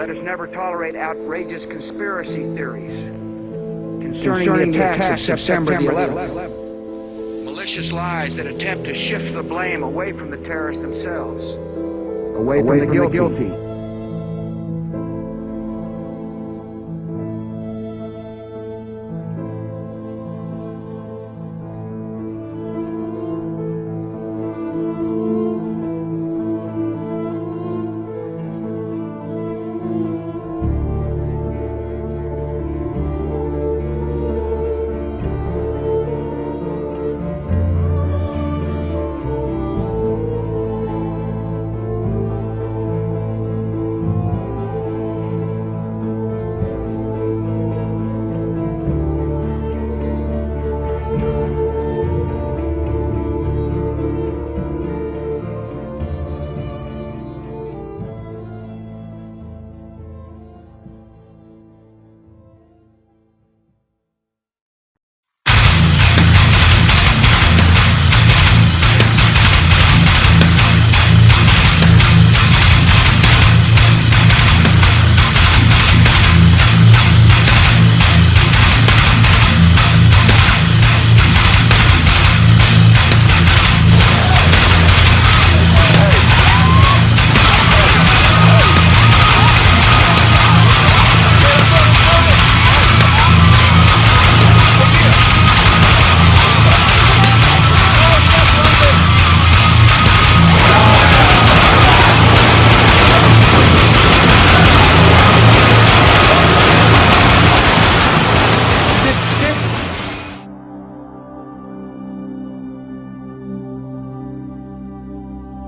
Let us never tolerate outrageous conspiracy theories concerning the attacks of September the 11th. Malicious lies that attempt to shift the blame away from the terrorists themselves, away from the guilty.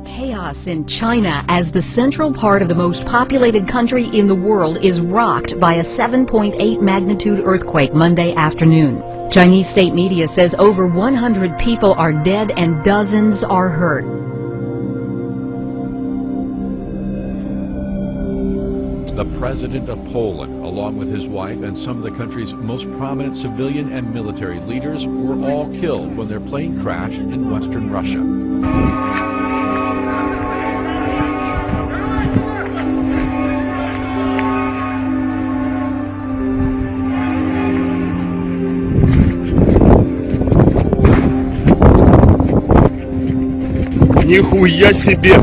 Chaos in China as the central part of the most populated country in the world is rocked by a 7.8 magnitude earthquake Monday afternoon. Chinese state media says over 100 people are dead and dozens are hurt. The president of Poland, along with his wife and some of the country's most prominent civilian and military leaders, were all killed when their plane crashed in western Russia. Нихуя себе!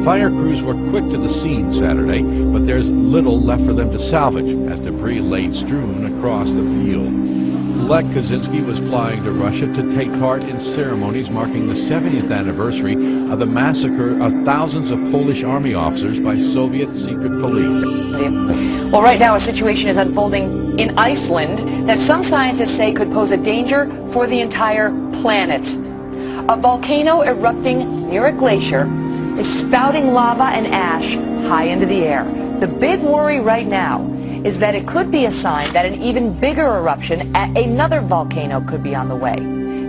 Fire crews were quick to the scene Saturday, but there's little left for them to salvage as debris laid strewn across the field. Lech Kaczynski was flying to Russia to take part in ceremonies marking the 70th anniversary of the massacre of thousands of Polish army officers by Soviet secret police. Well, right now a situation is unfolding in Iceland that some scientists say could pose a danger for the entire planet. A volcano erupting near a glacier is spouting lava and ash high into the air. The big worry right now is that it could be a sign that an even bigger eruption at another volcano could be on the way.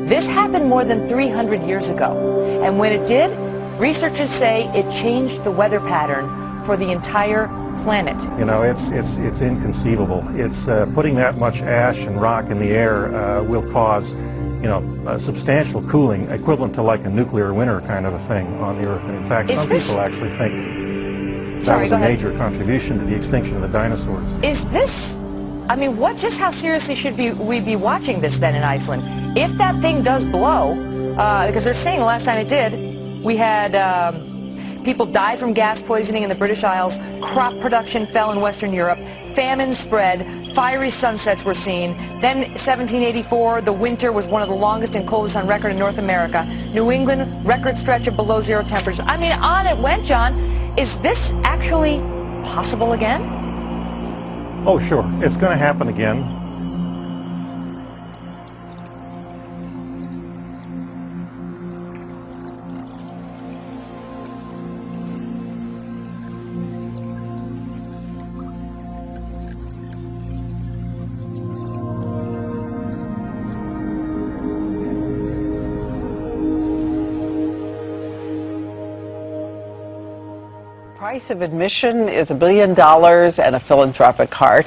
This happened more than 300 years ago, and when it did, researchers say it changed the weather pattern for the entire planet. You know, it's inconceivable. It's putting that much ash and rock in the air will cause, you know, substantial cooling, equivalent to like a nuclear winter kind of a thing on the Earth. And in fact, some people actually think that was a major contribution to the extinction of the dinosaurs. Is this, I mean, how seriously should we be watching this then in Iceland? If that thing does blow, because they're saying the last time it did, we had people die from gas poisoning in the British Isles, crop production fell in Western Europe, famine spread, fiery sunsets were seen. Then 1784, the winter was one of the longest and coldest on record in North America. New England, record stretch of below zero temperatures. I mean, on it went, John. Is this actually possible again? Oh, sure. It's going to happen again. price of admission is $1 billion and a philanthropic heart.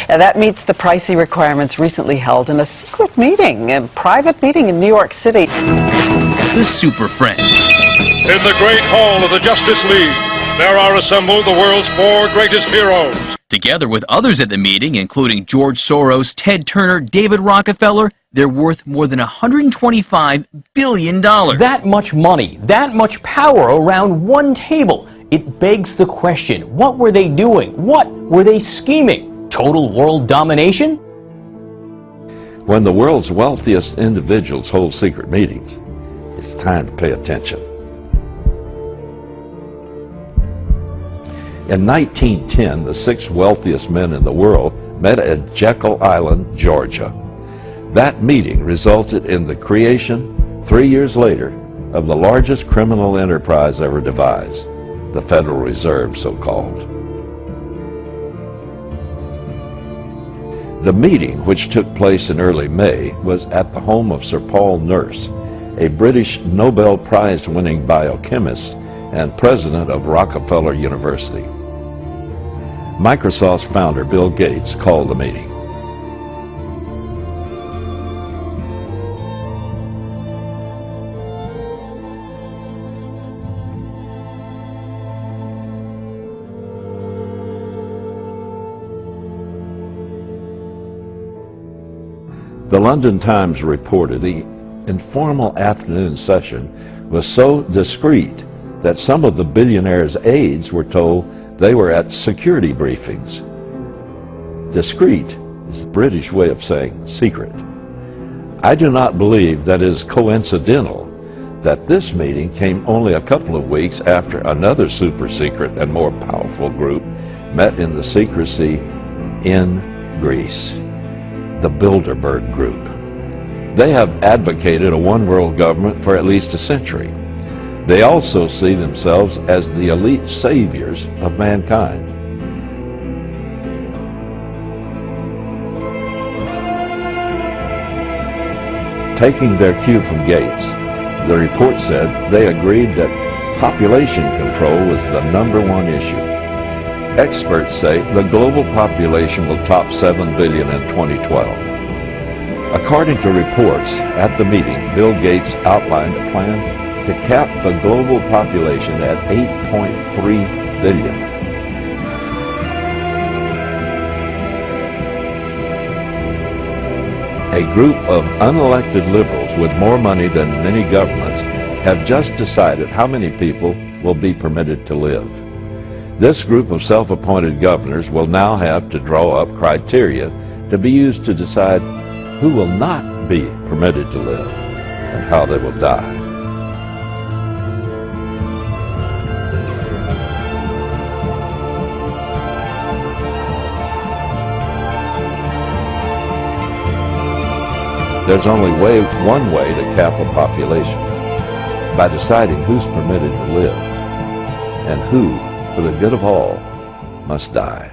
And that meets the pricey requirements recently held in a secret meeting, a private meeting in New York City. The Super Friends. In the great hall of the Justice League, there are assembled the world's 4 greatest heroes. Together with others at the meeting, including George Soros, Ted Turner, David Rockefeller, they're worth more than $125 billion. That much money, that much power around one table. It begs the question, what were they doing? What were they scheming? Total world domination? When the world's wealthiest individuals hold secret meetings, it's time to pay attention. In 1910, the 6 wealthiest men in the world met at Jekyll Island, Georgia. That meeting resulted in the creation, 3 years later, of the largest criminal enterprise ever devised, the Federal Reserve, so-called. The meeting, which took place in early May, was at the home of Sir Paul Nurse, a British Nobel Prize-winning biochemist and president of Rockefeller University. Microsoft's founder, Bill Gates, called the meeting. The London Times reported the informal afternoon session was so discreet that some of the billionaires' aides were told they were at security briefings. Discreet is the British way of saying secret. I do not believe that it is coincidental that this meeting came only a couple of weeks after another super secret and more powerful group met in the secrecy in Greece, the Bilderberg Group. They have advocated a one-world government for at least a century. They also see themselves as the elite saviors of mankind. Taking their cue from Gates, the report said they agreed that population control was the #1 issue. Experts say the global population will top 7 billion in 2012. According to reports at the meeting, Bill Gates outlined a plan to cap the global population at 8.3 billion. A group of unelected liberals with more money than many governments have just decided how many people will be permitted to live. This group of self-appointed governors will now have to draw up criteria to be used to decide who will not be permitted to live and how they will die. There's only one way to cap a population, by deciding who's permitted to live and who, for the good of all, must die.